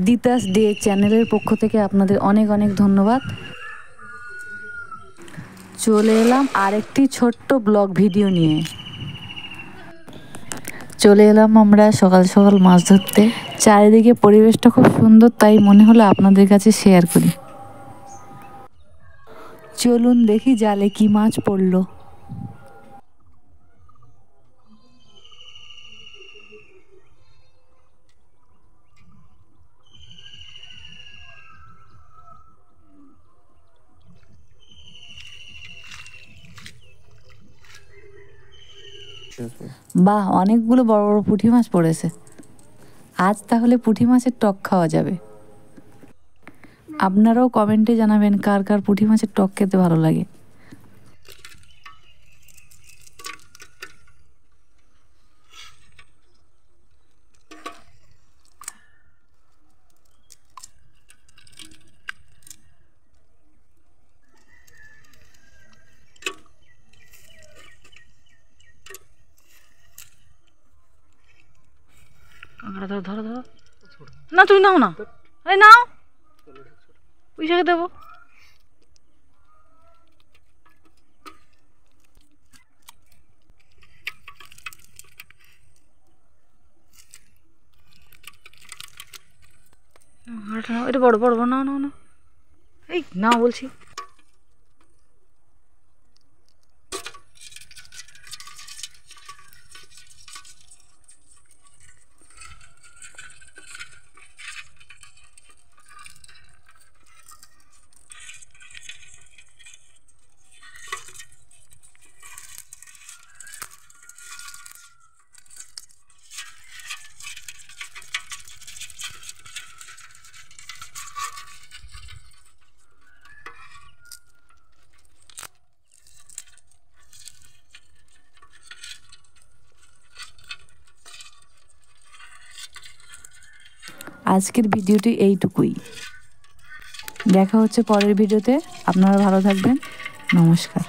দিতাস day চ্যানেলের পক্ষ থেকে আপনাদের অনেক অনেক ধন্যবাদ। চলে এলাম আরেকটি ছোট্ট ব্লগ ভিডিও নিয়ে। চলে এলাম আমরা সকাল সকাল মাছ ধরতে। চারিদিকে পরিবেশটা খুব সুন্দর, তাই মনে হলো আপনাদের কাছে শেয়ার করি। চলুন দেখি জালে কি মাছ পড়লো। বাহ, অনেকগুলো বড় বড় পুঁটি মাছ পড়েছে। আজ তাহলে পুঁটি মাছের টক খাওয়া যাবে। আপনারাও কমেন্টে জানাবেন কার কার পুঁটি মাছের টক খেতে ভালো লাগে। ধরো ধরো ধরো, না তুমি নাও না, আরে নাও, পয়সাকে দেবো। এটা বড় বড় বড়, নাও নাও না, এই নাও বলছি। আজকের ভিডিওটি এইটুকুই। দেখা হচ্ছে পরের ভিডিওতে। আপনারা ভালো থাকবেন। নমস্কার।